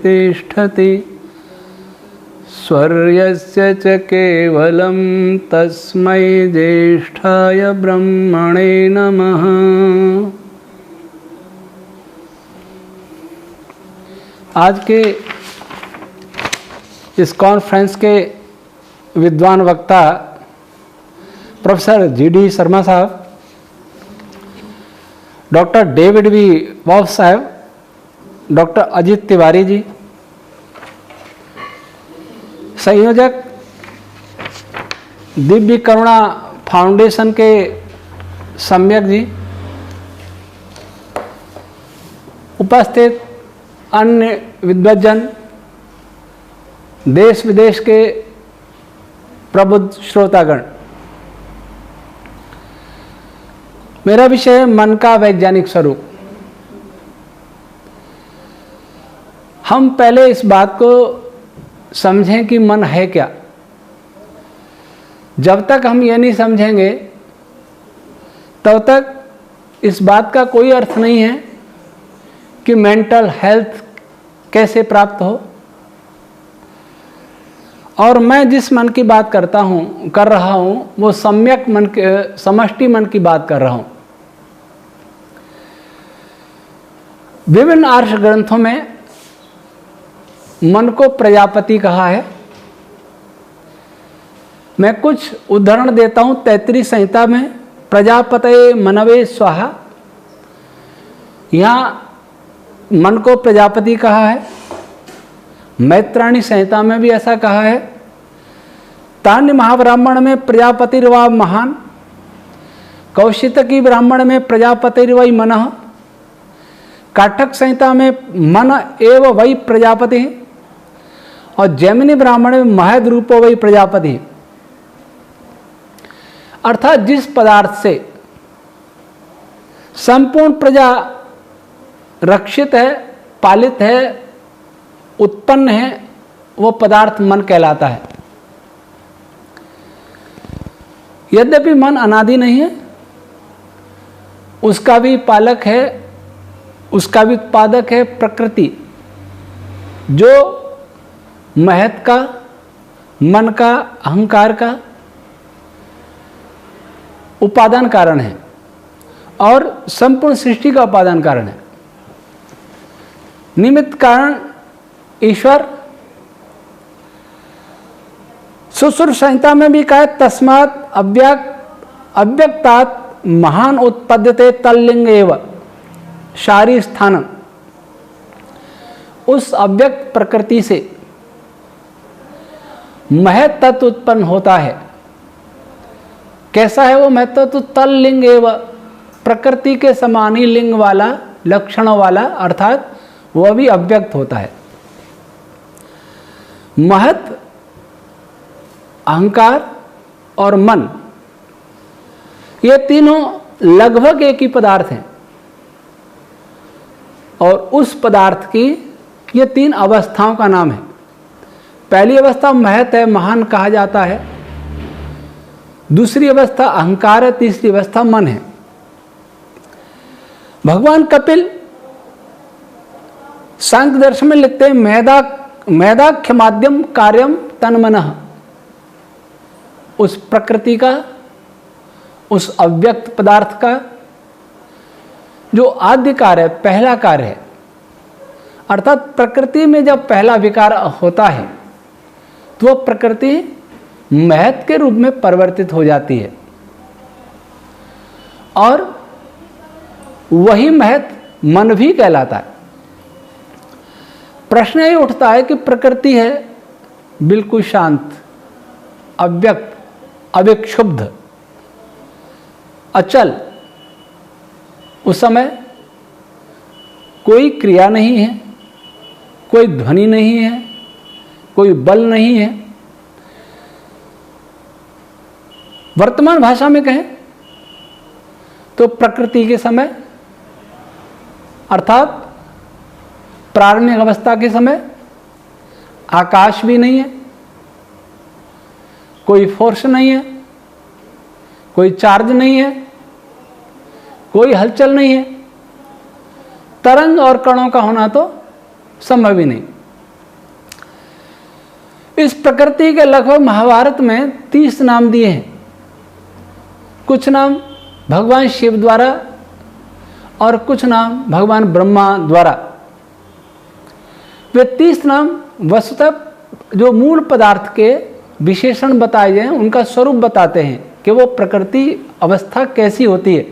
तिष्ठति स्वर्यस्य च केवलं तस्मै ज्येष्ठाय ब्रह्मणे नमः। आज के इस कॉन्फ्रेंस के विद्वान वक्ता प्रोफेसर जी.डी. शर्मा साहब, डॉक्टर डेविड वी वॉफ साहब, डॉक्टर अजित तिवारी जी, संयोजक दिव्य करुणा फाउंडेशन के सम्यक जी, उपस्थित अन्य विद्वज्जन, देश विदेश के प्रबुद्ध श्रोतागण। मेरा विषय है मन का वैज्ञानिक स्वरूप। हम पहले इस बात को समझें कि मन है क्या। जब तक हम ये नहीं समझेंगे तब तक इस बात का कोई अर्थ नहीं है कि मेंटल हेल्थ कैसे प्राप्त हो। और मैं जिस मन की बात कर रहा हूँ वो सम्यक मन के, समष्टि मन की बात कर रहा हूँ। विभिन्न आर्ष ग्रंथों में मन को प्रजापति कहा है। मैं कुछ उदाहरण देता हूँ। तैत्तिरीय संहिता में प्रजापतये मनवे स्वाहा, यहाँ मन को प्रजापति कहा है। मैत्राणी संहिता में भी ऐसा कहा है। तान्य महाब्राह्मण में प्रजापतिर्वा महान, कौशितकी ब्राह्मण में प्रजापतिर्वै मनः, काठक संहिता में मन एव वै प्रजापति, और जैमिनी ब्राह्मण में महद रूपो वै प्रजापति। अर्थात जिस पदार्थ से संपूर्ण प्रजा रक्षित है, पालित है, उत्पन्न है, वो पदार्थ मन कहलाता है। यद्यपि मन अनादि नहीं है, उसका भी पालक है, उसका भी उत्पादक है प्रकृति, जो महत का, मन का, अहंकार का उपादान कारण है और संपूर्ण सृष्टि का उपादान कारण है। निमित्त कारण ईश्वर। सुश्रुत संहिता में भी कहा तस्मात् अव्यक्तात् महान उत्पद्यते तल्लिंग एव शारी स्थानम। उस अव्यक्त प्रकृति से महत् तत्व उत्पन्न होता है। कैसा है वो महत् तत्व? तल्लिंग एव, प्रकृति के समान ही लिंग वाला, लक्षणों वाला, अर्थात वह भी अव्यक्त होता है। महत, अहंकार और मन, ये तीनों लगभग एक ही पदार्थ हैं। और उस पदार्थ की ये तीन अवस्थाओं का नाम है। पहली अवस्था महत है, महान कहा जाता है। दूसरी अवस्था अहंकार है, तीसरी अवस्था मन है। भगवान कपिल सांख्य दर्शन में लिखते हैं मेधाख्य माध्यम कार्यम तन्मनः। उस प्रकृति का, उस अव्यक्त पदार्थ का जो आद्य कार्य है, पहला कार्य है। अर्थात प्रकृति में जब पहला विकार होता है तो वह प्रकृति महत के रूप में परिवर्तित हो जाती है और वही महत मन भी कहलाता है। प्रश्न ये उठता है कि प्रकृति है बिल्कुल शांत, अव्यक्त, अविक्षुब्ध, अचल। उस समय कोई क्रिया नहीं है, कोई ध्वनि नहीं है, कोई बल नहीं है। वर्तमान भाषा में कहें तो प्रकृति के समय अर्थात प्रारंभिक अवस्था के समय आकाश भी नहीं है, कोई फोर्स नहीं है, कोई चार्ज नहीं है, कोई हलचल नहीं है। तरंग और कणों का होना तो संभव ही नहीं। इस प्रकृति के लगभग महाभारत में 30 नाम दिए हैं। कुछ नाम भगवान शिव द्वारा और कुछ नाम भगवान ब्रह्मा द्वारा। वे 30 नाम वस्तुतः जो मूल पदार्थ के विशेषण बताए गए हैं, उनका स्वरूप बताते हैं कि वो प्रकृति अवस्था कैसी होती है।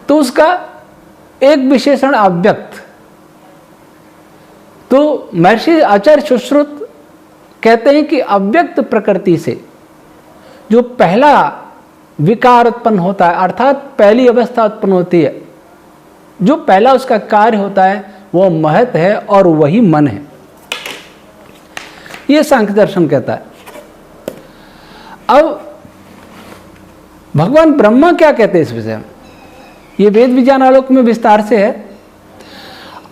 तो उसका एक विशेषण अव्यक्त। तो महर्षि आचार्य सुश्रुत कहते हैं कि अव्यक्त प्रकृति से जो पहला विकार उत्पन्न होता है, अर्थात पहली अवस्था उत्पन्न होती है, जो पहला उसका कार्य होता है वो महत है और वही मन है। ये सांख्य दर्शन कहता है। अब भगवान ब्रह्मा क्या कहते हैं इस विषय में? ये वेद विज्ञान आलोक में विस्तार से है।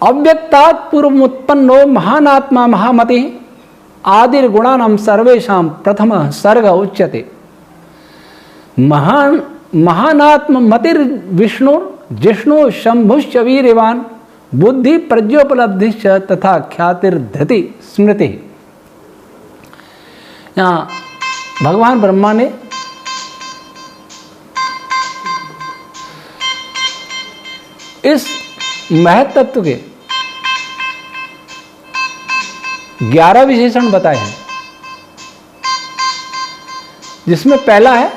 अव्यक्तात् पूर्व उत्पन्नो महान आत्मा महामति आदिर गुणानाम सर्वेषां प्रथम सर्ग उच्यते। महानात्म मतिर विष्णु जिष्णु शंभुश्च वीर्यवान बुद्धि प्रज्ञोपलब्धिश्च तथा ख्यातिर्धति स्मृति। यहाँ भगवान ब्रह्मा ने इस महत तत्व के 11 विशेषण बताए हैं, जिसमें पहला है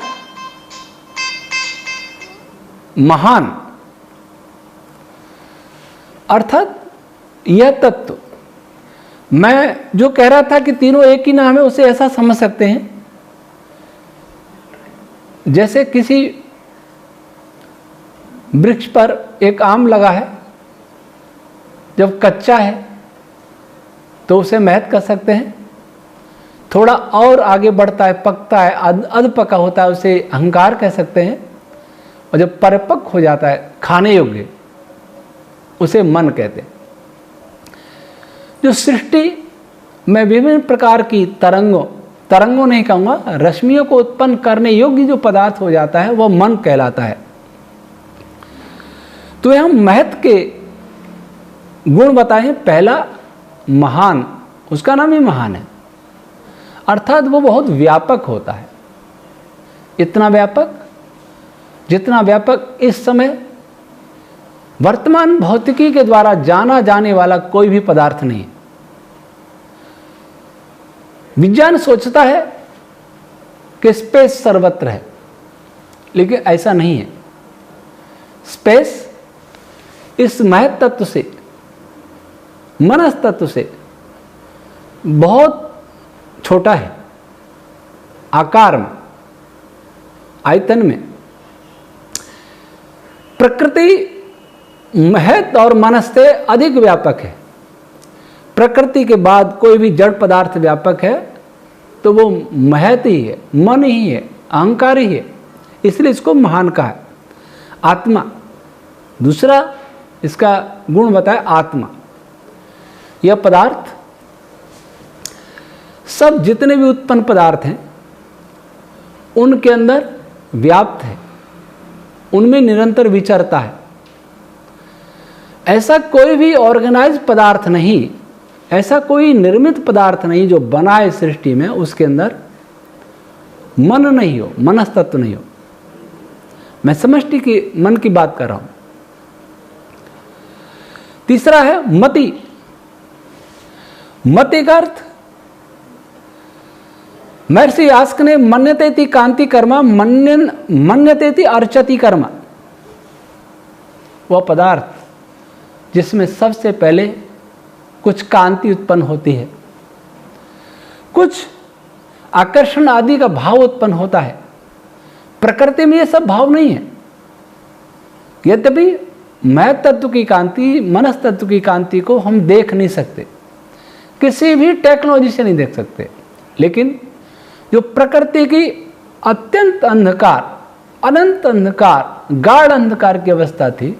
महान, अर्थात यह तत्व। मैं जो कह रहा था कि तीनों एक ही नाम है, उसे ऐसा समझ सकते हैं जैसे किसी वृक्ष पर एक आम लगा है, जब कच्चा है तो उसे महत कह सकते हैं। थोड़ा और आगे बढ़ता है, पकता है, अध पका होता है, उसे अहंकार कह सकते हैं। और जब परिपक्व हो जाता है, खाने योग्य, उसे मन कहते हैं। जो सृष्टि में विभिन्न प्रकार की तरंगों नहीं कहूँगा, रश्मियों को उत्पन्न करने योग्य जो पदार्थ हो जाता है वह मन कहलाता है। तो यहाँ महत के गुण बताए। पहला महान, उसका नाम ही महान है, अर्थात वो बहुत व्यापक होता है। इतना व्यापक जितना व्यापक इस समय वर्तमान भौतिकी के द्वारा जाना जाने वाला कोई भी पदार्थ नहीं है। विज्ञान सोचता है कि स्पेस सर्वत्र है, लेकिन ऐसा नहीं है। स्पेस इस महत तत्व से, मनस तत्व से बहुत छोटा है, आकार में, आयतन में। प्रकृति महत और मनस से अधिक व्यापक है। प्रकृति के बाद कोई भी जड़ पदार्थ व्यापक है तो वो महत ही है, मन ही है, अहंकार ही है, इसलिए इसको महान कहा है। आत्मा, दूसरा इसका गुण बताया आत्मा। यह पदार्थ सब जितने भी उत्पन्न पदार्थ हैं उनके अंदर व्याप्त है, उनमें निरंतर विचरता है। ऐसा कोई भी ऑर्गेनाइज पदार्थ नहीं, ऐसा कोई निर्मित पदार्थ नहीं जो बना है सृष्टि में, उसके अंदर मन नहीं हो, मनस्तत्व नहीं हो। मैं समष्टि की मन की बात कर रहा हूं। तीसरा है मति। मति का अर्थ महर्षि यास्क ने मन्यतेति कांति कर्मा मन्यतेति अर्चति कर्मा। वह पदार्थ जिसमें सबसे पहले कुछ कांति उत्पन्न होती है, कुछ आकर्षण आदि का भाव उत्पन्न होता है। प्रकृति में यह सब भाव नहीं है। यद्यपि महत तत्व की कांति, मनस तत्व की कांति को हम देख नहीं सकते, किसी भी टेक्नोलॉजी से नहीं देख सकते, लेकिन जो प्रकृति की अत्यंत अंधकार, अनंत अंधकार, गाढ़ अंधकार की अवस्था थी,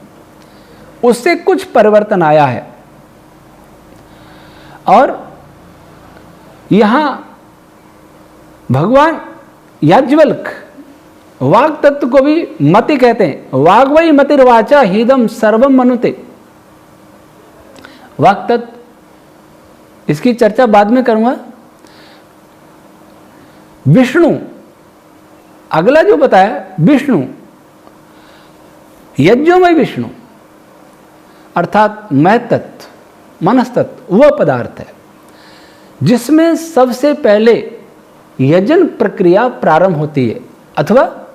उससे कुछ परिवर्तन आया है। और यहां भगवान याज्ञवल्क्य वाग तत्व को भी मति कहते हैं। वाग वही मतिर्वाचा हिदम सर्वम मनुते। वाग तत्व इसकी चर्चा बाद में करूंगा। विष्णु, अगला जो बताया विष्णु, यज्ञोमय विष्णु अर्थात मय तत्व, मनस्तत्व, वह पदार्थ है जिसमें सबसे पहले यजन प्रक्रिया प्रारंभ होती है, अथवा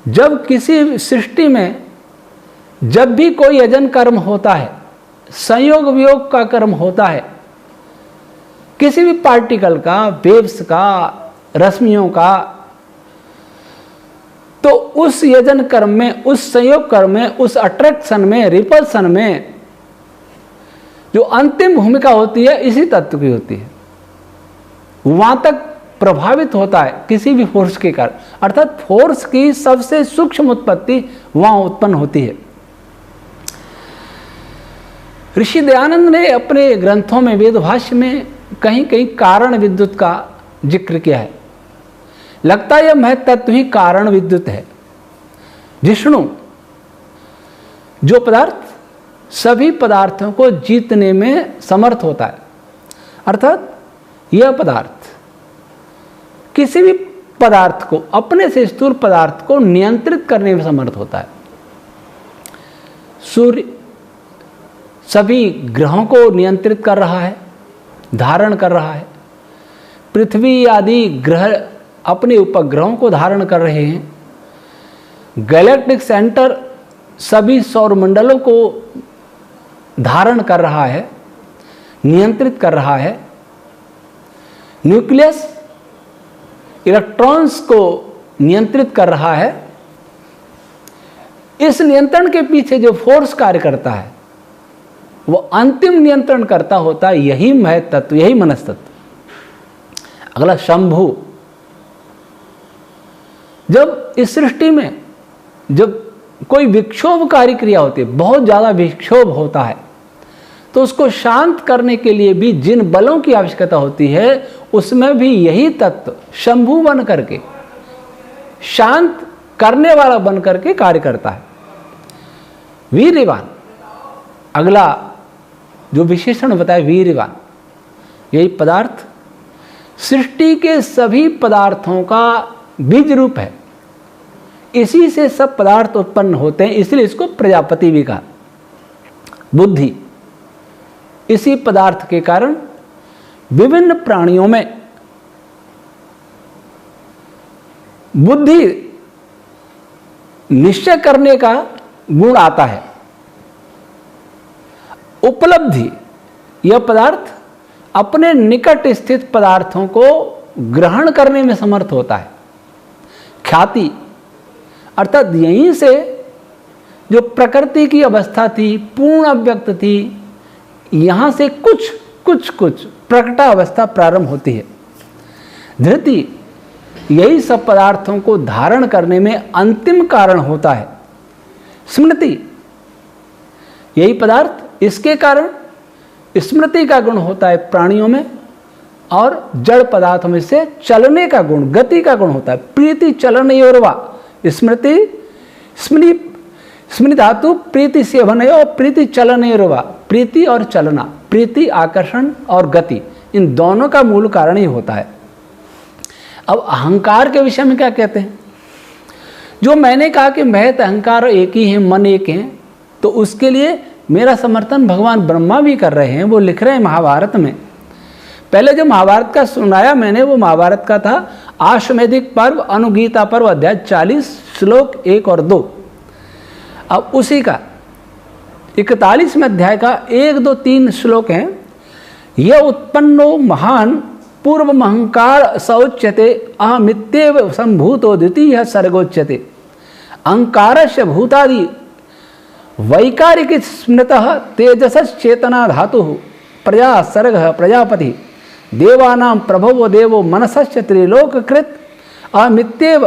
जब किसी सृष्टि में जब भी कोई यजन कर्म होता है, संयोग वियोग का कर्म होता है, किसी भी पार्टिकल का, वेव्स का, रश्मियों का, तो उस यजन कर्म में, उस संयोग कर्म में, उस अट्रैक्शन में, रिपल्सन में जो अंतिम भूमिका होती है इसी तत्व की होती है। वहां तक प्रभावित होता है किसी भी फोर्स के कारण, अर्थात फोर्स की सबसे सूक्ष्म उत्पत्ति वहां उत्पन्न होती है। ऋषि दयानंद ने अपने ग्रंथों में, वेद भाष्य में कहीं कहीं कारण विद्युत का जिक्र किया है। लगता है यह महत तत्व ही कारण विद्युत है। जिष्णु, जो पदार्थ सभी पदार्थों को जीतने में समर्थ होता है, अर्थात यह पदार्थ किसी भी पदार्थ को, अपने से स्थूल पदार्थ को नियंत्रित करने में समर्थ होता है। सूर्य सभी ग्रहों को नियंत्रित कर रहा है, धारण कर रहा है। पृथ्वी आदि ग्रह अपने उपग्रहों को धारण कर रहे हैं। गैलेक्टिक सेंटर सभी सौरमंडलों को धारण कर रहा है, नियंत्रित कर रहा है। न्यूक्लियस इलेक्ट्रॉन्स को नियंत्रित कर रहा है। इस नियंत्रण के पीछे जो फोर्स कार्य करता है वो अंतिम नियंत्रण करता होता है यही महत तत्व, यही मनस्तत्व। अगला शंभु, जब इस सृष्टि में जब कोई विक्षोभकारी क्रिया होती है, बहुत ज्यादा विक्षोभ होता है, तो उसको शांत करने के लिए भी जिन बलों की आवश्यकता होती है उसमें भी यही तत्व शंभु बन करके, शांत करने वाला बन करके कार्य करता है। वीर्यवान, अगला जो विशेषण बताया वीर्यवान, यही पदार्थ सृष्टि के सभी पदार्थों का बीज रूप है। इसी से सब पदार्थ उत्पन्न होते हैं, इसलिए इसको प्रजापति भी कहा। बुद्धि, इसी पदार्थ के कारण विभिन्न प्राणियों में बुद्धि निश्चय करने का गुण आता है। उपलब्धि, यह पदार्थ अपने निकट स्थित पदार्थों को ग्रहण करने में समर्थ होता है। ख्याति, अर्थात यहीं से जो प्रकृति की अवस्था थी, पूर्ण अव्यक्त थी, यहां से कुछ प्रकटा अवस्था प्रारंभ होती है। धृति, यही सब पदार्थों को धारण करने में अंतिम कारण होता है। स्मृति, यही पदार्थ, इसके कारण स्मृति का गुण होता है प्राणियों में, और जड़ पदार्थों में से चलने का गुण, गति का गुण होता है। प्रीति चलनयोर्वा, स्मृति स्मृति धातु प्रीति सेवनयो, प्रीति चलनयोर्वा, प्रीति और चलना, प्रीति आकर्षण और गति, इन दोनों का मूल कारण ही होता है। अब अहंकार के विषय में क्या कहते हैं? जो मैंने कहा कि महत अहंकार एक ही है, मन एक है, तो उसके लिए मेरा समर्थन भगवान ब्रह्मा भी कर रहे हैं। वो लिख रहे हैं महाभारत में। पहले जो महाभारत का सुनाया मैंने, वो महाभारत का था आश्वमेधिक पर्व, अनुगीता पर्व, अध्याय 40, श्लोक 1 और 2। अब उसी का 41वें अध्याय का 1, 2, 3 श्लोक हैं। यह उत्पन्नो महान पूर्व महंकार सौच्यते, अहमित्येव संभूतो द्वितीय सर्गोच्यते। अहंकारस्य भूतादि वैकारिक स्मृतः तेजसश्चेतना धातु प्रजा सर्ग प्रजापति देवानां प्रभवो देवो मनसश्च त्रिलोककृत अमित्येव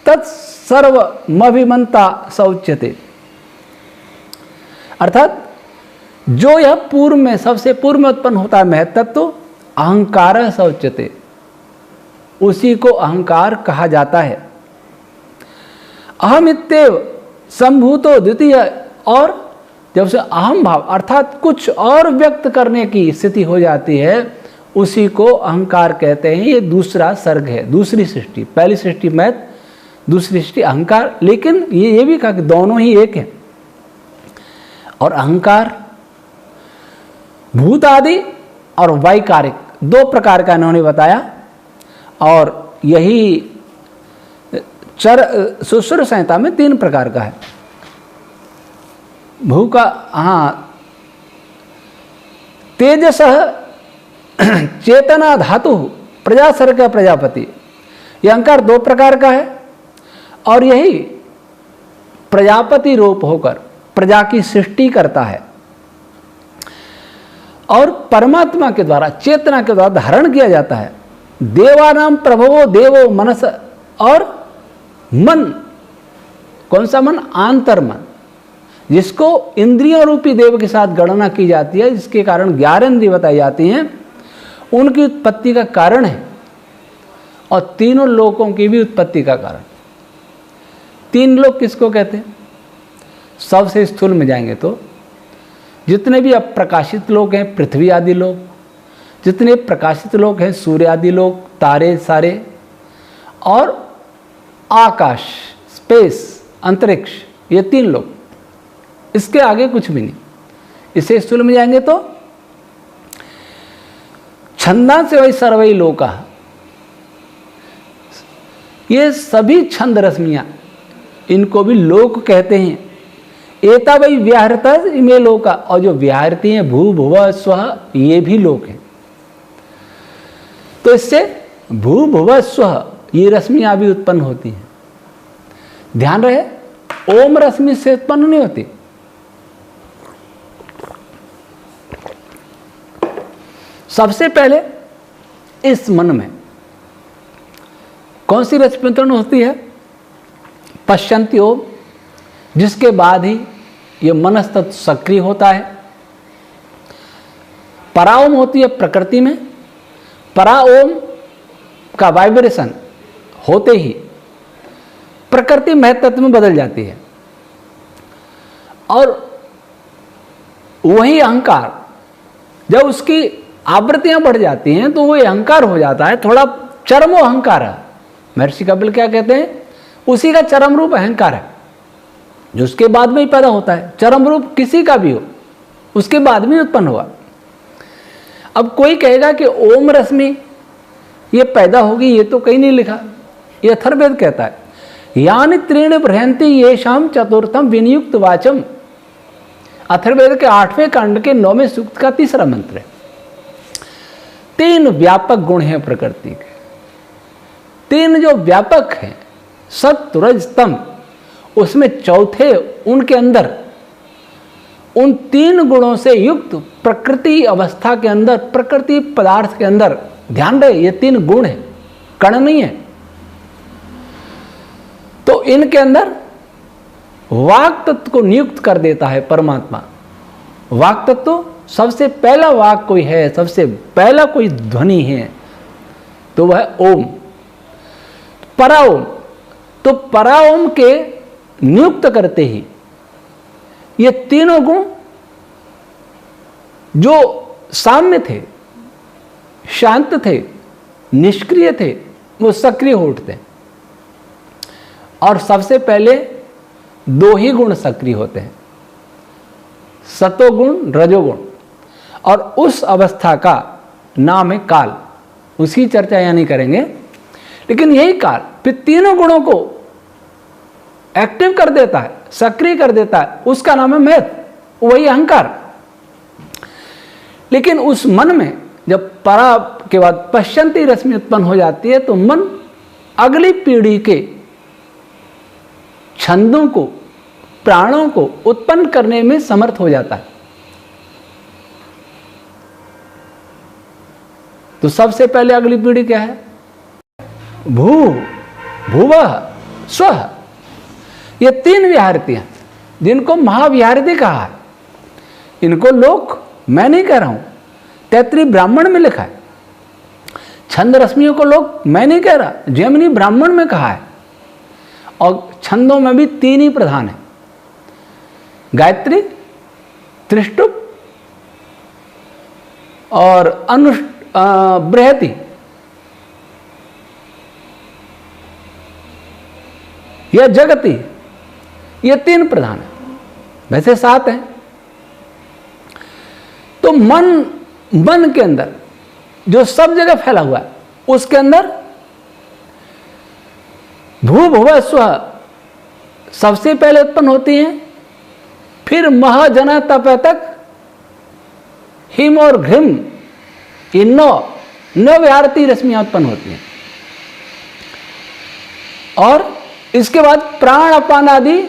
तत्सर्वमभिमंता सौच्यते। अर्थात जो यह पूर्व में, सबसे पूर्व में उत्पन्न होता है महत तत्व, अहंकार सौच्यते, उसी को अहंकार कहा जाता है। अहमित्येव संभूतो द्वितीय, और जब से अहम भाव अर्थात कुछ और व्यक्त करने की स्थिति हो जाती है, उसी को अहंकार कहते हैं। ये दूसरा सर्ग है, दूसरी सृष्टि। पहली सृष्टि मैथ, दूसरी सृष्टि अहंकार। लेकिन ये भी कहा कि दोनों ही एक है। और अहंकार भूत आदि और वैकारिक दो प्रकार का इन्होंने बताया। और यही सुश्रुत संहिता में 3 प्रकार का है। भू का, हाँ, तेजस चेतना धातु प्रजासर्ग का प्रजापति, यह अहंकार 2 प्रकार का है। और यही प्रजापति रूप होकर प्रजा की सृष्टि करता है और परमात्मा के द्वारा, चेतना के द्वारा धारण किया जाता है। देवानाम प्रभवो देवो मनस, और मन, कौन सा मन? आंतर मन, जिसको इंद्रियों रूपी देव के साथ गणना की जाती है, जिसके कारण 11 इंद्रिय बताई जाती हैं, उनकी उत्पत्ति का कारण है और तीनों लोकों की भी उत्पत्ति का कारण। 3 लोक किसको कहते हैं? सबसे स्थूल में जाएंगे तो जितने भी अप्रकाशित लोक हैं, पृथ्वी आदि लोक, जितने प्रकाशित लोक हैं, सूर्य आदि लोक, तारे सारे, और आकाश, स्पेस, अंतरिक्ष, ये 3 लोक, इसके आगे कुछ भी नहीं। इसे स्थूल में जाएंगे तो छंदा से वही सर्वई लोका, ये सभी छंद रश्मियां, इनको भी लोक कहते हैं। एता वही व्याहृता इमे लोका, और जो व्याहृति हैं भू भुव स्व, ये भी लोक हैं। तो इससे भू भुव स्व ये रश्मियां भी उत्पन्न होती हैं। ध्यान रहे, ओम रश्मि से उत्पन्न नहीं होती। सबसे पहले इस मन में कौन सी रश्मि उत्पन्न होती है? पश्यन्ति ओम, जिसके बाद ही ये मनस्तत्व सक्रिय होता है। पराओम होती है प्रकृति में। पराओम का वाइब्रेशन होते ही प्रकृति महत्त्व में बदल जाती है और वही अहंकार, जब उसकी आवृत्तियां बढ़ जाती हैं तो वही अहंकार हो जाता है। थोड़ा चरमो अहंकार है। महर्षि कपिल क्या कहते हैं? उसी का चरम रूप अहंकार है, जो उसके बाद में ही पैदा होता है। चरम रूप किसी का भी हो, उसके बाद में उत्पन्न हुआ। अब कोई कहेगा कि ओम रश्मि ये पैदा होगी, ये तो कहीं नहीं लिखा। ये अथर्ववेद कहता है, यानी त्रीण बृहंति ये शाम चतुर्थम विनियुक्त वाचम। अथर्ववेद के 8वें कांड के 9वें सूक्त का 3रा मंत्र है। 3 व्यापक गुण हैं प्रकृति के। 3 जो व्यापक हैं, सत्व रज तम, उसमें चौथे उनके अंदर उन 3 गुणों से युक्त प्रकृति अवस्था के अंदर, प्रकृति पदार्थ के अंदर, ध्यान रहे ये 3 गुण है, कण नहीं है। तो इनके अंदर वाक तत्व को नियुक्त कर देता है परमात्मा। वाक तत्व, सबसे पहला वाक कोई है, सबसे पहला कोई ध्वनि है तो वह ओम। पराओम, तो पराओम के नियुक्त करते ही ये 3 गुण जो साम्य थे, शांत थे, निष्क्रिय थे, वो सक्रिय हो उठते हैं। और सबसे पहले 2 ही गुण सक्रिय होते हैं, सतोगुण, रजोगुण। और उस अवस्था का नाम है काल। उसकी चर्चा यहां नहीं करेंगे, लेकिन यही काल फिर 3 गुणों को एक्टिव कर देता है, सक्रिय कर देता है। उसका नाम है मैथ, वही अहंकार। लेकिन उस मन में जब परा के बाद पश्यन्ति रश्मि उत्पन्न हो जाती है तो मन अगली पीढ़ी के छंदों को, प्राणों को उत्पन्न करने में समर्थ हो जाता है। तो सबसे पहले अगली पीढ़ी क्या है? भू भुवः स्वः। ये 3 विहारतियां, जिनको महाविहारती कहा है। इनको लोक मैं नहीं कह रहा हूं, तैत्तिरीय ब्राह्मण में लिखा है। छंद रश्मियों को लोक मैं नहीं कह रहा, जैमिनी ब्राह्मण में कहा है। और छंदों में भी 3 ही प्रधान है, गायत्री, त्रिष्टुप और बृहति, या जगति, ये 3 प्रधान है, वैसे 7 हैं। तो मन के अंदर जो सब जगह फैला हुआ है, उसके अंदर भू भुव स्वः सबसे पहले उत्पन्न होती हैं, फिर मह जना तप तक हिम और घृम, ये 9 विहारती रश्मियां उत्पन्न होती हैं। और इसके बाद प्राण अपान आदि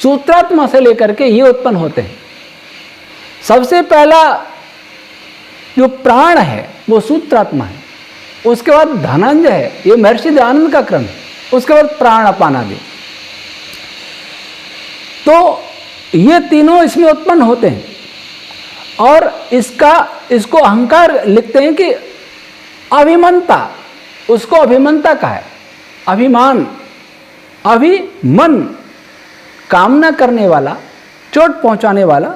सूत्रात्मा से लेकर के ये उत्पन्न होते हैं। सबसे पहला जो प्राण है वो सूत्रात्मा है, उसके बाद धनंजय है, ये महर्षि दयानंद का क्रम है, उसके बाद प्राण अपान आदि। तो ये तीनों इसमें उत्पन्न होते हैं। और इसको अहंकार लिखते हैं कि अभिमनता, उसको अभिमनता का है, अभिमान, अभिमन, कामना करने वाला, चोट पहुंचाने वाला,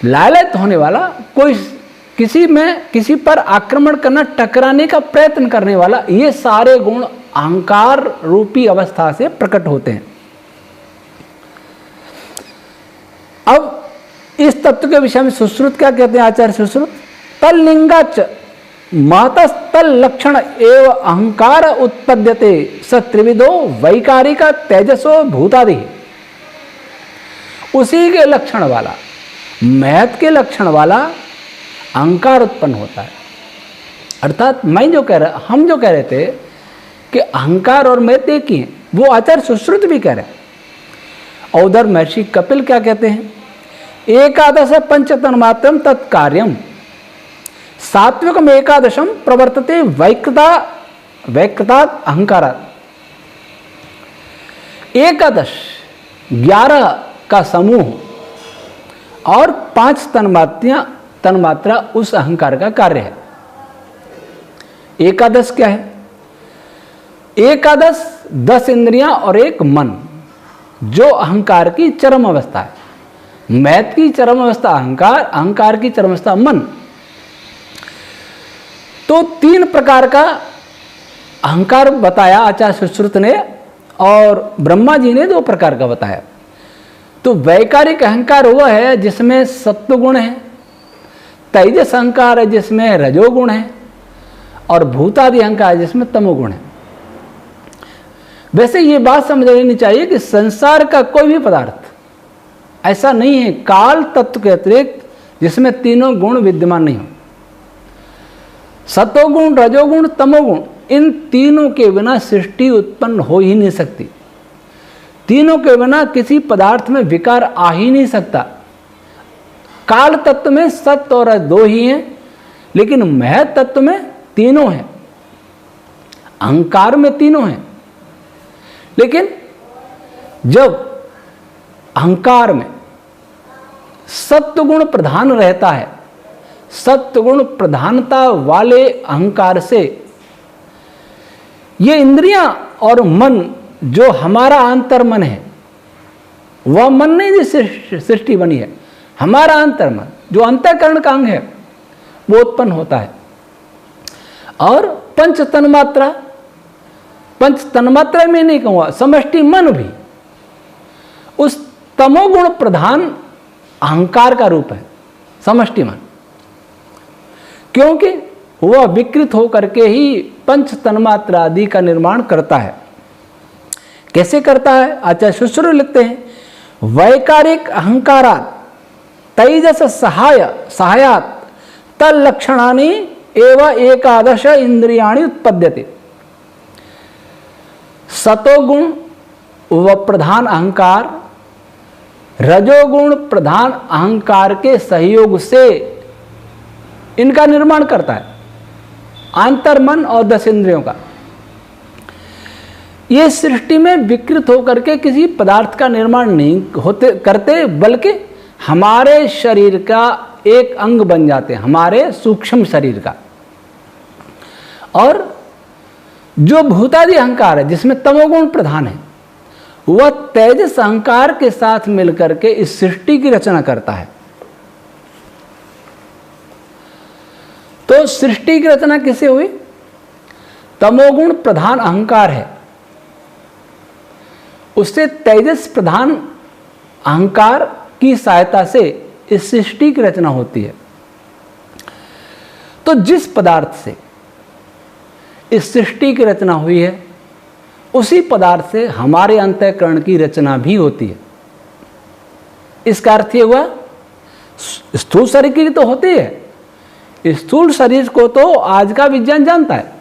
लालच होने वाला, कोई किसी पर आक्रमण करना, टकराने का प्रयत्न करने वाला, ये सारे गुण अहंकार रूपी अवस्था से प्रकट होते हैं। अब इस तत्व के विषय में सुश्रुत क्या कहते हैं आचार्य सुश्रुत? तल्लिंगाच महतस्तल लक्षण एव अहंकार उत्पद्यते स त्रिविधो वैकारिका तेजसो भूतादि। उसी के लक्षण वाला, महत के लक्षण वाला अहंकार उत्पन्न होता है। अर्थात हम जो कह रहे थे कि अहंकार और महत एक ही है, वो आचार्य सुश्रुत भी कह रहे हैं। और उधर महर्षि कपिल क्या कहते हैं? एकादश पंचतन्मात्रम तत्कार्यम सात्विकम एकादशम प्रवर्तते वैकृतात् अहंकारात्। 11 का समूह और 5 तन्मात्रा उस अहंकार का कार्य है। एकादश क्या है? एकादश 10 इंद्रियां और एक मन, जो अहंकार की चरम अवस्था है। मैथ की चरम अवस्था अहंकार, अहंकार की चरम अवस्था मन। तो 3 प्रकार का अहंकार बताया आचार्य सुश्रुत ने, और ब्रह्मा जी ने 2 प्रकार का बताया। तो वैकारिक अहंकार वह है जिसमें सत्व गुण है, तेजस अहंकार है जिसमें रजोगुण है, और भूतादि अहंकार है जिसमें तमोगुण है। वैसे ये बात समझ लेनी चाहिए कि संसार का कोई भी पदार्थ ऐसा नहीं है काल तत्व के अतिरिक्त जिसमें तीनों गुण विद्यमान नहीं हो। सतोगुण, रजोगुण, तमोगुण, इन तीनों के बिना सृष्टि उत्पन्न हो ही नहीं सकती। तीनों के बिना किसी पदार्थ में विकार आ ही नहीं सकता। काल तत्व में सत्य और रज 2 ही हैं, लेकिन महत तत्व में तीनों हैं, अहंकार में तीनों हैं। लेकिन जब अहंकार में सत्व गुण प्रधान रहता है, सत्व गुण प्रधानता वाले अहंकार से ये इंद्रियां और मन, जो हमारा अंतर्मन है, वह मन नहीं जिस सृष्टि बनी है, हमारा अंतर्मन जो अंतःकरण का अंग है, वो उत्पन्न होता है। और पंच तन्मात्रा में नहीं कहूंगा, समष्टि मन भी उस तमोगुण प्रधान अहंकार का रूप है, समष्टि मन। क्योंकि वह विकृत होकर के ही पंच तन्मात्रा आदि का निर्माण करता है। कैसे करता है? आचार्य सुश्रुत लिखते हैं, वैकारिक अहंकारात् तेजस सहायात् तल्लक्षणानि एव एकादश इंद्रियाणि उत्पद्यते। सतोगुण व प्रधान अहंकार, रजोगुण प्रधान अहंकार के सहयोग से इनका निर्माण करता है, अंतर्मन और 10 इंद्रियों का। ये सृष्टि में विकृत होकर के किसी पदार्थ का निर्माण नहीं करते, बल्कि हमारे शरीर का एक अंग बन जाते हैं, हमारे सूक्ष्म शरीर का। और जो भूतादि अहंकार है जिसमें तमोगुण प्रधान है, वह तेजस अहंकार के साथ मिलकर के इस सृष्टि की रचना करता है। तो सृष्टि की रचना किससे हुई? तमोगुण प्रधान अहंकार है, उससे तेजस प्रधान अहंकार की सहायता से इस सृष्टि की रचना होती है। तो जिस पदार्थ से इस सृष्टि की रचना हुई है, उसी पदार्थ से हमारे अंतःकरण की रचना भी होती है। इसका अर्थ ये हुआ, स्थूल शरीर की तो होती है, स्थूल शरीर को तो आज का विज्ञान जानता है।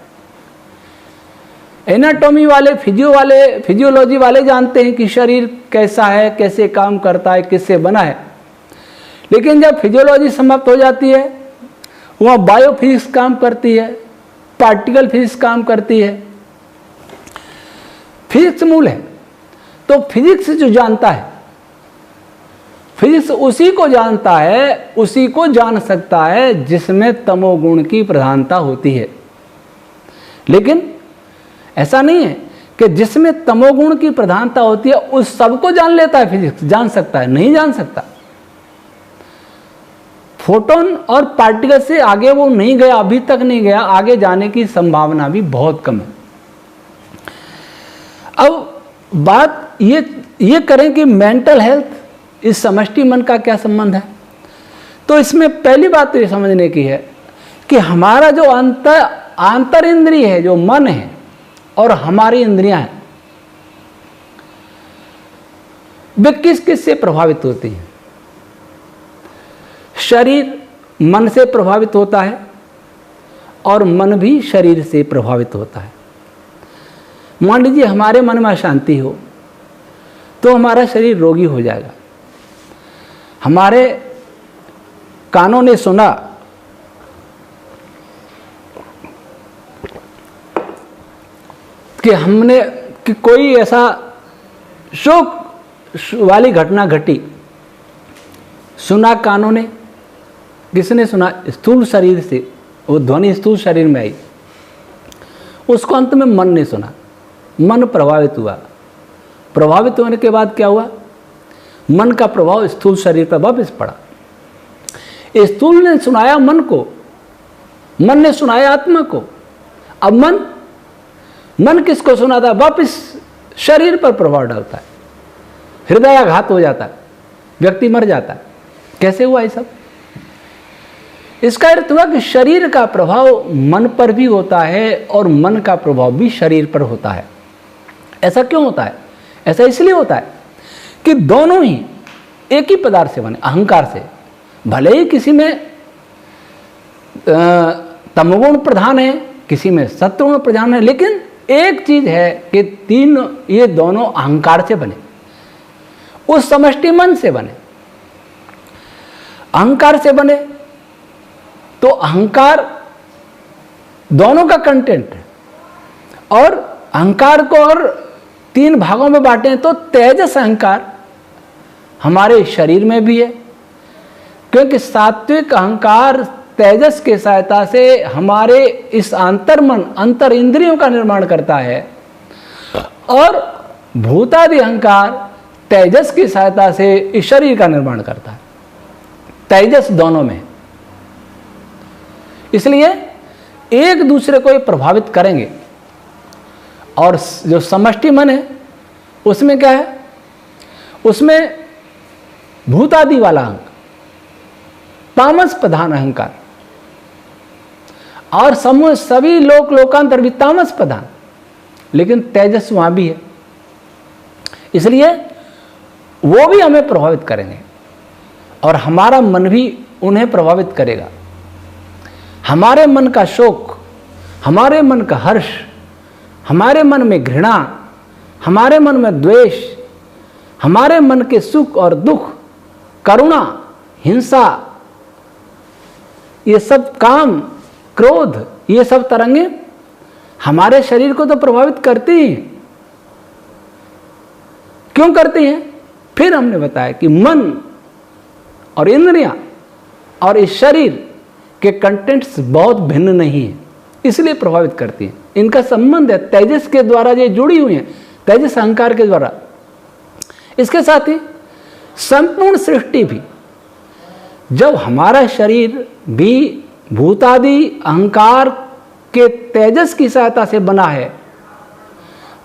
एनाटॉमी वाले, फिजियोलॉजी वाले जानते हैं कि शरीर कैसा है, कैसे काम करता है, किससे बना है। लेकिन जब फिजियोलॉजी समाप्त हो जाती है, वहाँ बायोफिजिक्स काम करती है, पार्टिकल फिजिक्स काम करती है। फिजिक्स मूल है, तो फिजिक्स जो जानता है, फिजिक्स उसी को जानता है, उसी को जान सकता है जिसमें तमोगुण की प्रधानता होती है। लेकिन ऐसा नहीं है कि जिसमें तमोगुण की प्रधानता होती है उस सबको जान लेता है फिजिक्स, जान सकता है, नहीं जान सकता। फोटोन और पार्टिकल से आगे वो नहीं गया, अभी तक नहीं गया, आगे जाने की संभावना भी बहुत कम है। अब बात ये करें कि मेंटल हेल्थ, इस समष्टि मन का क्या संबंध है? तो इसमें पहली बात तो ये समझने की है कि हमारा जो आंतर इंद्रिय है, जो मन है और हमारी इंद्रियां हैं, वे किस किस से प्रभावित होती हैं? शरीर मन से प्रभावित होता है और मन भी शरीर से प्रभावित होता है। मान लीजिए हमारे मन में अशांति हो तो हमारा शरीर रोगी हो जाएगा। हमारे कानों ने सुना कि कोई ऐसा शोक वाली घटना घटी, सुना कानों ने, किसने सुना? स्थूल शरीर से वो ध्वनि स्थूल शरीर में आई, उसको अंत में मन ने सुना, मन प्रभावित हुआ। प्रभावित होने के बाद क्या हुआ? मन का प्रभाव स्थूल शरीर पर वापस पड़ा। स्थूल ने सुनाया मन को, मन ने सुनाया आत्मा को। अब मन किसको सुनाता है? वापस शरीर पर प्रभाव डालता है, हृदयाघात हो जाता है, व्यक्ति मर जाता है। कैसे हुआ ये सब? इसका अर्थ हुआ कि शरीर का प्रभाव मन पर भी होता है और मन का प्रभाव भी शरीर पर होता है। ऐसा क्यों होता है? ऐसा इसलिए होता है कि दोनों ही एक ही पदार्थ से बने, अहंकार से। भले ही किसी में तमोगुण प्रधान है, किसी में सत्वगुण प्रधान है, लेकिन एक चीज है कि ये दोनों अहंकार से बने, उस समष्टि मन से बने। अहंकार से बने तो अहंकार दोनों का कंटेंट है। और अहंकार को और 3 भागों में बांटे तो तेजस अहंकार हमारे शरीर में भी है, क्योंकि सात्विक अहंकार तेजस के सहायता से हमारे इस अंतर्मन, अंतर इंद्रियों का निर्माण करता है, और भूतादि अहंकार तेजस की सहायता से इस शरीर का निर्माण करता है। तेजस दोनों में, इसलिए एक दूसरे को ये प्रभावित करेंगे। और जो समष्टि मन है उसमें क्या है? उसमें भूतादि वाला अहंकार, तामस प्रधान अहंकार, और समूह सभी लोकांतर भी तामस प्रधान, लेकिन तेजस वहां भी है, इसलिए वो भी हमें प्रभावित करेंगे और हमारा मन भी उन्हें प्रभावित करेगा। हमारे मन का शोक, हमारे मन का हर्ष, हमारे मन में घृणा, हमारे मन में द्वेष, हमारे मन के सुख और दुख, करुणा, हिंसा, ये सब काम, क्रोध, ये सब तरंगे हमारे शरीर को तो प्रभावित करती हैं। क्यों करती हैं? फिर हमने बताया कि मन और इंद्रियां और इस शरीर के कंटेंट्स बहुत भिन्न नहीं है, इसलिए प्रभावित करती हैं। इनका संबंध है तेजस के द्वारा, ये जुड़ी हुई हैं तेजस अहंकार के द्वारा, इसके साथ ही संपूर्ण सृष्टि भी, जब हमारा शरीर भी भूतादि अहंकार के तेजस की सहायता से बना है,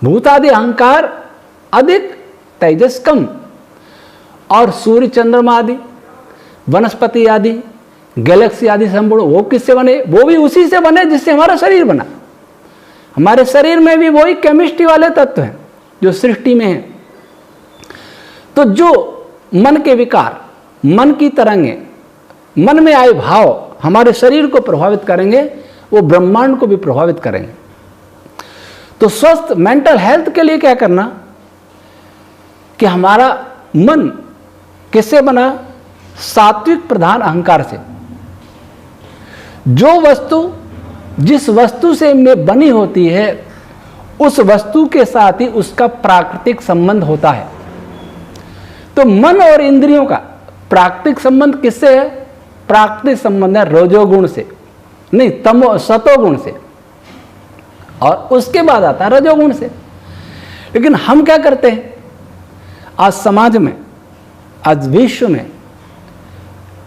भूतादि अहंकार अधिक तेजस कम, और सूर्य चंद्रमा आदि वनस्पति आदि गैलेक्सी आदि संपूर्ण वो किससे बने? वो भी उसी से बने जिससे हमारा शरीर बना। हमारे शरीर में भी वही केमिस्ट्री वाले तत्व हैं जो सृष्टि में हैं। तो जो मन के विकार, मन की तरंगें, मन में आए भाव हमारे शरीर को प्रभावित करेंगे, वो ब्रह्मांड को भी प्रभावित करेंगे। तो स्वस्थ मेंटल हेल्थ के लिए क्या करना कि हमारा मन किससे बना? सात्विक प्रधान अहंकार से। जो वस्तु जिस वस्तु से में बनी होती है उस वस्तु के साथ ही उसका प्राकृतिक संबंध होता है। तो मन और इंद्रियों का प्राकृतिक संबंध किससे है? प्राकृतिक संबंध है रजोगुण से, नहीं सतोगुण से, और उसके बाद आता है रजोगुण से। लेकिन हम क्या करते हैं? आज समाज में, आज विश्व में,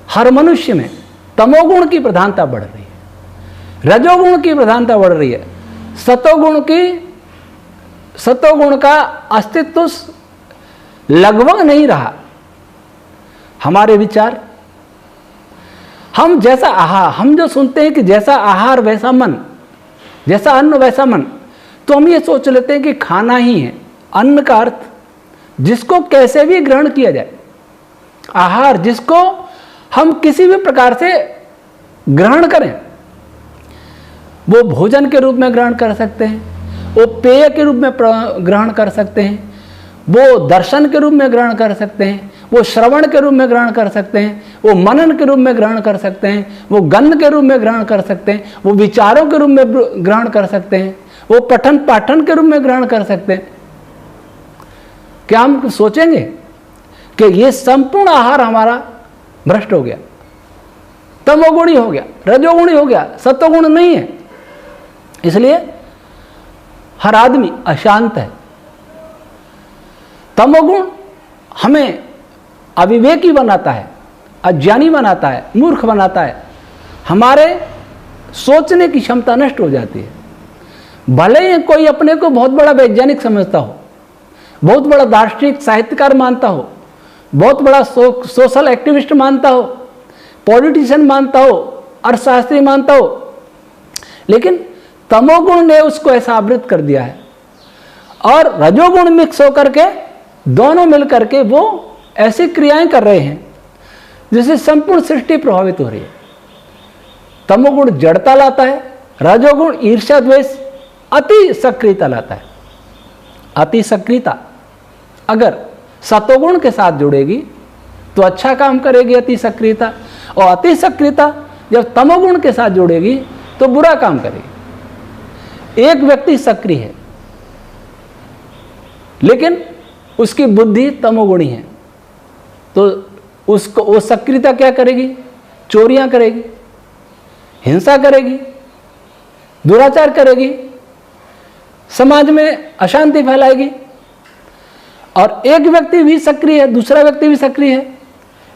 हर मनुष्य में तमोगुण की प्रधानता बढ़ रही है, रजोगुण की प्रधानता बढ़ रही है। सतोगुण का अस्तित्व लगभग नहीं रहा। हमारे विचार, हम जैसा आहार, हम जो सुनते हैं कि जैसा आहार वैसा मन, जैसा अन्न वैसा मन, तो हम ये सोच लेते हैं कि खाना ही है। अन्न का अर्थ जिसको कैसे भी ग्रहण किया जाए, आहार जिसको हम किसी भी प्रकार से ग्रहण करें, वो भोजन के रूप में ग्रहण कर सकते हैं, वो पेय के रूप में ग्रहण कर सकते हैं, वो दर्शन के रूप में ग्रहण कर सकते हैं, वो श्रवण के रूप में ग्रहण कर सकते हैं, वो मनन के रूप में ग्रहण कर सकते हैं, वो गंध के रूप में ग्रहण कर सकते हैं, वो विचारों के रूप में ग्रहण कर सकते हैं, वो पठन पाठन के रूप में ग्रहण कर सकते हैं। क्या हम सोचेंगे कि ये संपूर्ण आहार हमारा भ्रष्ट हो गया, तमोगुणी हो गया, रजोगुणी हो गया, सतोगुण नहीं है? इसलिए हर आदमी अशांत है। तमोगुण हमें अविवेकी बनाता है, अज्ञानी बनाता है, मूर्ख बनाता है। हमारे सोचने की क्षमता नष्ट हो जाती है। भले ही कोई अपने को बहुत बड़ा वैज्ञानिक समझता हो, बहुत बड़ा दार्शनिक साहित्यकार मानता हो, बहुत बड़ा सोशल एक्टिविस्ट मानता हो, पॉलिटिशियन मानता हो, अर्थशास्त्री मानता हो, लेकिन तमोगुण ने उसको ऐसा आवृत कर दिया है और रजोगुण मिक्स होकर के दोनों मिलकर के वो ऐसी क्रियाएं कर रहे हैं जिससे संपूर्ण सृष्टि प्रभावित हो रही है। तमोगुण जड़ता लाता है, रजोगुण ईर्ष्या द्वेष अति सक्रियता लाता है। अति सक्रियता अगर सतोगुण के साथ जुड़ेगी तो अच्छा काम करेगी अति सक्रियता, और अति सक्रियता जब तमोगुण के साथ जुड़ेगी तो बुरा काम करेगी। एक व्यक्ति सक्रिय है लेकिन उसकी बुद्धि तमोगुणी है, तो उसको वो सक्रियता क्या करेगी? चोरियां करेगी, हिंसा करेगी, दुराचार करेगी, समाज में अशांति फैलाएगी। और एक व्यक्ति भी सक्रिय है, दूसरा व्यक्ति भी सक्रिय है,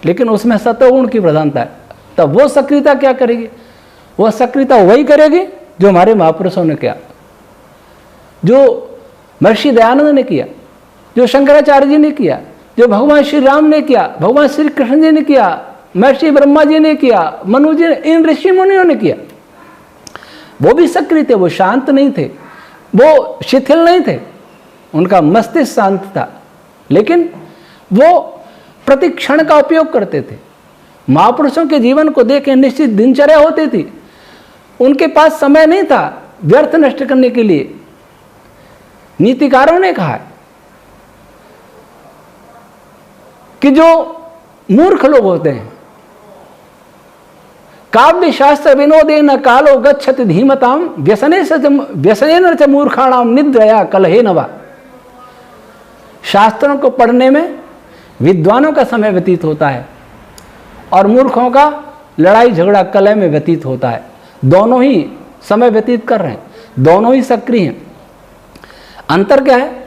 लेकिन उसमें सतोगुण की प्रधानता है, तब वो सक्रियता क्या करेगी? वह सक्रियता वही करेगी जो हमारे महापुरुषों ने किया, जो महर्षि दयानंद ने किया, जो शंकराचार्य जी ने किया, जो भगवान श्री राम ने किया, भगवान श्री कृष्ण जी ने किया, महर्षि ब्रह्मा जी ने किया, मनु जी ने, इन ऋषि मुनियों ने किया। वो भी सक्रिय थे, वो शांत नहीं थे, वो शिथिल नहीं थे, उनका मस्तिष्क शांत था, लेकिन वो प्रति क्षण का उपयोग करते थे। महापुरुषों के जीवन को देखें, निश्चित दिनचर्या होती थी, उनके पास समय नहीं था व्यर्थ नष्ट करने के लिए। नीतिकारों ने कहा कि जो मूर्ख लोग होते हैं, काव्य शास्त्र विनोदेन कालो गच्छति धीमताम व्यसनेन च मूर्खाणाम निद्रया कलहे नवा। शास्त्रों को पढ़ने में विद्वानों का समय व्यतीत होता है और मूर्खों का लड़ाई झगड़ा कलह में व्यतीत होता है। दोनों ही समय व्यतीत कर रहे हैं, दोनों ही सक्रिय हैं। अंतर क्या है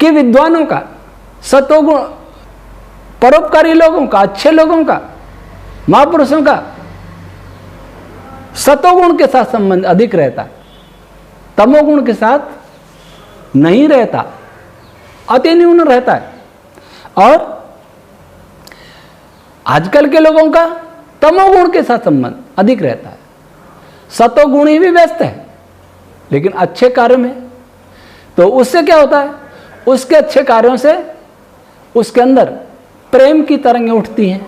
कि विद्वानों का, सतोगुण, परोपकारी लोगों का, अच्छे लोगों का, महापुरुषों का सतोगुण के साथ संबंध अधिक रहता है, तमोगुण के साथ नहीं रहता, अति न्यून रहता है। और आजकल के लोगों का तमोगुण के साथ संबंध अधिक रहता है। सतोगुणी भी व्यस्त है लेकिन अच्छे कार्य में, तो उससे क्या होता है, उसके अच्छे कार्यों से उसके अंदर प्रेम की तरंगें उठती हैं,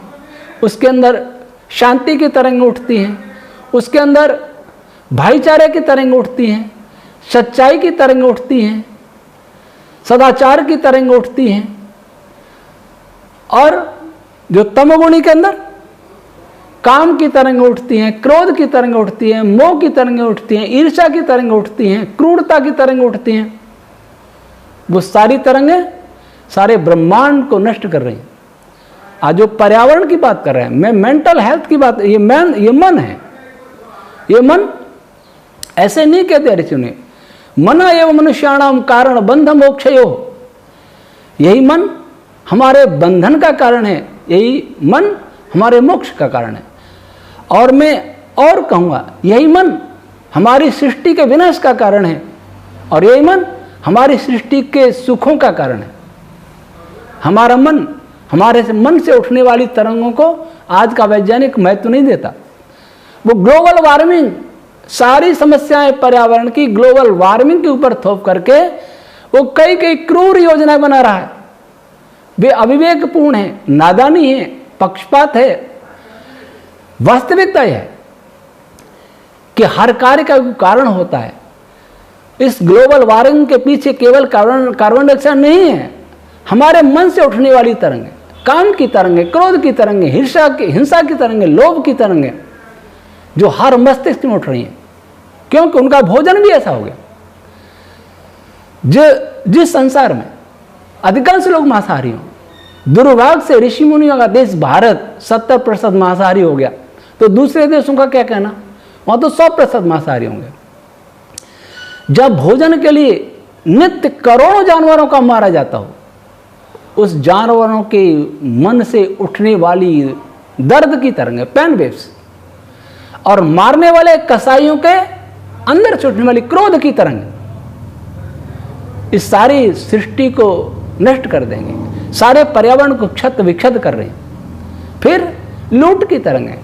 उसके अंदर शांति की तरंगें उठती हैं, उसके अंदर भाईचारे की तरंगें उठती हैं, सच्चाई की तरंगें उठती हैं, सदाचार की तरंगें उठती हैं। और जो तमोगुणी के अंदर काम की तरंगें उठती हैं, क्रोध की तरंगें उठती हैं, मोह की तरंगें उठती हैं, ईर्ष्या की तरंगें उठती हैं, क्रूरता की तरंगें उठती हैं। वो सारी तरंगें सारे ब्रह्मांड को नष्ट कर रही हैं। आज जो पर्यावरण की बात कर रहे हैं, मैं मेंटल हेल्थ की बात, ये मन है। ये मन ऐसे नहीं कहते ऋषि ने, मन एवं मनुष्याणाम कारण बंध मोक्षयो। यही मन हमारे बंधन का कारण है, यही मन हमारे मोक्ष का कारण है। और मैं और कहूँगा, यही मन हमारी सृष्टि के विनाश का कारण है, और यही मन हमारी सृष्टि के सुखों का कारण है। हमारा मन, हमारे मन से उठने वाली तरंगों को आज का वैज्ञानिक महत्व नहीं देता। वो ग्लोबल वार्मिंग, सारी समस्याएं पर्यावरण की ग्लोबल वार्मिंग के ऊपर थोप करके वो कई कई क्रूर योजनाएं बना रहा है। वे अविवेकपूर्ण है, नादानी है, पक्षपात है। वास्तविकता यह है कि हर कार्य का कारण होता है। इस ग्लोबल वार्मिंग के पीछे केवल कार्बन डाइऑक्साइड नहीं है, हमारे मन से उठने वाली तरंगें, काम की तरंगें, क्रोध की तरंगें, हिंसा की तरंगें, लोभ की तरंगें, जो हर मस्तिष्क में उठ रही हैं, क्योंकि उनका भोजन भी ऐसा हो गया। जिस संसार में अधिकांश लोग मांसाहारी हों, दुर्भाग्य से ऋषि मुनियों का देश भारत 70% मांसाहारी हो गया, तो दूसरे देशों का क्या कहना, वहां तो 100% मांसाहारी होंगे। जब भोजन के लिए नित्य करोड़ों जानवरों का मारा जाता हो, उस जानवरों के मन से उठने वाली दर्द की तरंगें, पेन वेव्स, और मारने वाले कसाईयों के अंदर से उठने वाली क्रोध की तरंग, इस सारी सृष्टि को नष्ट कर देंगे, सारे पर्यावरण को क्षत विक्षत कर रहे हैं। फिर लूट की तरंगें,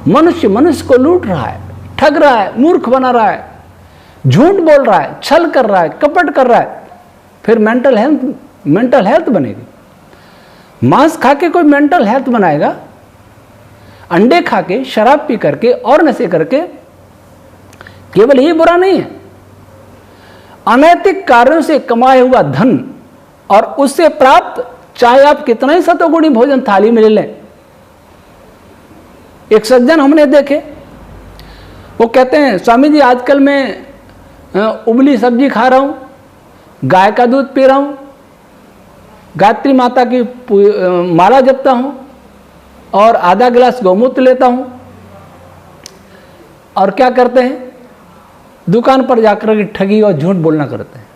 मनुष्य को लूट रहा है, ठग रहा है, मूर्ख बना रहा है, झूठ बोल रहा है, छल कर रहा है, कपट कर रहा है। फिर मेंटल हेल्थ बनेगी। मांस खा के कोई मेंटल हेल्थ बनाएगा? अंडे खा के, शराब पी करके और नशे करके केवल ही बुरा नहीं है। अनैतिक कार्यों से कमाया हुआ धन और उससे प्राप्त, चाहे आप कितना ही सतोगुणी भोजन थाली में ले लें। एक सज्जन हमने देखे, वो कहते हैं, स्वामी जी आजकल मैं उबली सब्जी खा रहा हूं, गाय का दूध पी रहा हूं, गायत्री माता की माला जपता हूं और आधा गिलास गौमूत्र लेता हूं। और क्या करते हैं, दुकान पर जाकर के ठगी और झूठ बोलना करते हैं।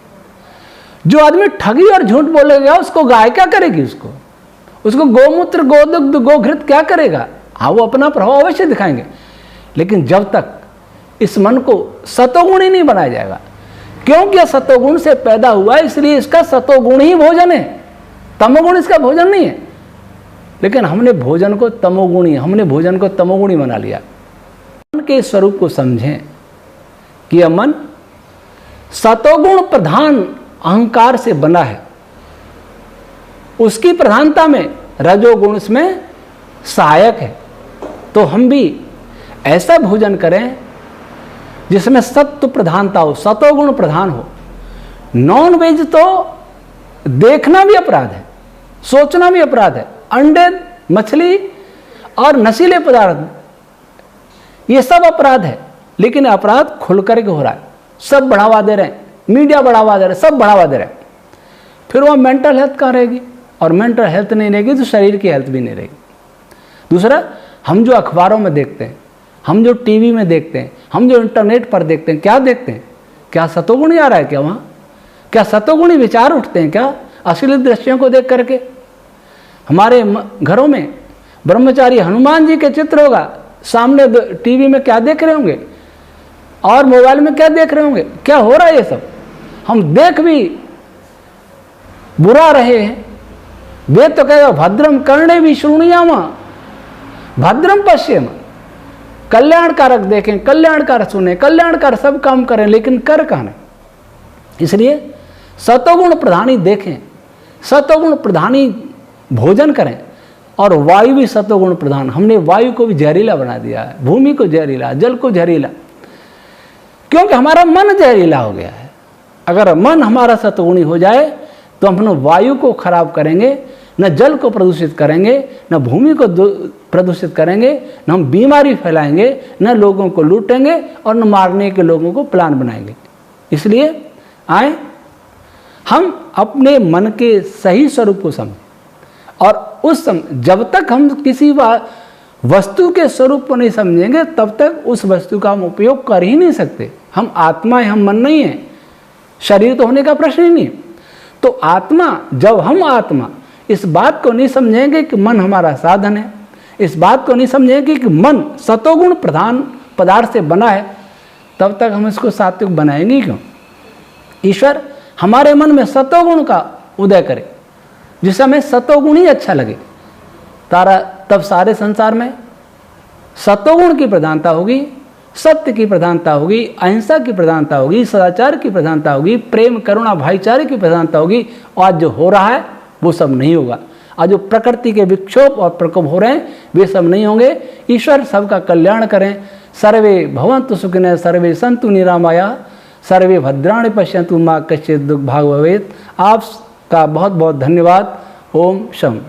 जो आदमी ठगी और झूठ बोलेगा उसको गाय क्या करेगी, उसको गौमूत्र, गोदुग्ध, गोघृत क्या करेगा? हाँ, वो अपना प्रभाव अवश्य दिखाएंगे, लेकिन जब तक इस मन को सतोगुण ही नहीं बनाया जाएगा, क्योंकि यह सतोगुण से पैदा हुआ है, इसलिए इसका सतोगुण ही भोजन है, तमोगुण इसका भोजन नहीं है। लेकिन हमने भोजन को तमोगुणी बना लिया। मन के स्वरूप को समझें कि यह मन सतोगुण प्रधान अहंकार से बना है। उसकी प्रधानता में रजोगुण इसमें सहायक है। तो हम भी ऐसा भोजन करें जिसमें सत्व प्रधानता हो, सतोगुण प्रधान हो। नॉन वेज तो देखना भी अपराध है, सोचना भी अपराध है। अंडे, मछली और नशीले पदार्थ, ये सब अपराध है, लेकिन अपराध खुल करके हो रहा है। सब बढ़ावा दे रहे हैं, मीडिया बढ़ावा दे रहे हैं, सब बढ़ावा दे रहे हैं। फिर वह मेंटल हेल्थ कहाँ रहेगी? और मेंटल हेल्थ नहीं रहेगी तो शरीर की हेल्थ भी नहीं रहेगी। दूसरा, हम जो अखबारों में देखते हैं, हम जो टीवी में देखते हैं, हम जो इंटरनेट पर देखते हैं, क्या देखते हैं? क्या सतोगुणी आ रहा है क्या वहाँ? क्या सतोगुणी विचार उठते हैं क्या? अश्लील दृश्यों को देख करके। हमारे घरों में ब्रह्मचारी हनुमान जी के चित्र होगा, सामने टीवी में क्या देख रहे होंगे और मोबाइल में क्या देख रहे होंगे, क्या हो रहा है ये सब। हम देख भी बुरा रहे हैं। वे तो कहेगा भद्रम कर्णे भी शृणुयाम भद्रम पश्येम, कल्याणकारक देखें, कल्याणकारक सुने, कल्याणकार सब काम करें, लेकिन कर कहां नहीं। इसलिए सतोगुण प्रधानी देखें, सतोगुण प्रधानी भोजन करें। और वायु भी सतोगुण प्रधान, हमने वायु को भी जहरीला बना दिया है, भूमि को जहरीला, जल को जहरीला, क्योंकि हमारा मन जहरीला हो गया है। अगर मन हमारा सतोगुणी हो जाए तो हम न वायु को खराब करेंगे, न जल को प्रदूषित करेंगे, न भूमि को प्रदूषित करेंगे, न हम बीमारी फैलाएंगे, न लोगों को लूटेंगे और न मारने के लोगों को प्लान बनाएंगे। इसलिए आए हम अपने मन के सही स्वरूप को समझें, और उस जब तक हम किसी वस्तु के स्वरूप को नहीं समझेंगे तब तक उस वस्तु का हम उपयोग कर ही नहीं सकते। हम आत्मा है, हम मन नहीं है, शरीर तो होने का प्रश्न ही नहीं। तो आत्मा, जब हम आत्मा इस बात को नहीं समझेंगे कि मन हमारा साधन है, इस बात को नहीं समझेंगे कि मन सतोगुण प्रधान पदार्थ से बना है, तब तक हम इसको सात्विक बनाएंगे क्यों। ईश्वर हमारे मन में सतोगुण का उदय करे, जिस समय सतोगुण ही अच्छा लगे तब सारे संसार में सतोगुण की प्रधानता होगी, सत्य की प्रधानता होगी, अहिंसा की प्रधानता होगी, सदाचार की प्रधानता होगी, प्रेम करुणा भाईचारे की प्रधानता होगी। और आज जो हो रहा है वो सब नहीं होगा। आज जो प्रकृति के विक्षोभ और प्रकोप हो रहे हैं वे सब नहीं होंगे। ईश्वर सबका कल्याण करें। सर्वे भवन्तु सुखिनः, सर्वे सन्तु निरामया, सर्वे भद्राणि पश्यन्तु मा कश्चित् दुःख भाग् भवेत्। आपका बहुत बहुत धन्यवाद। ओम शम।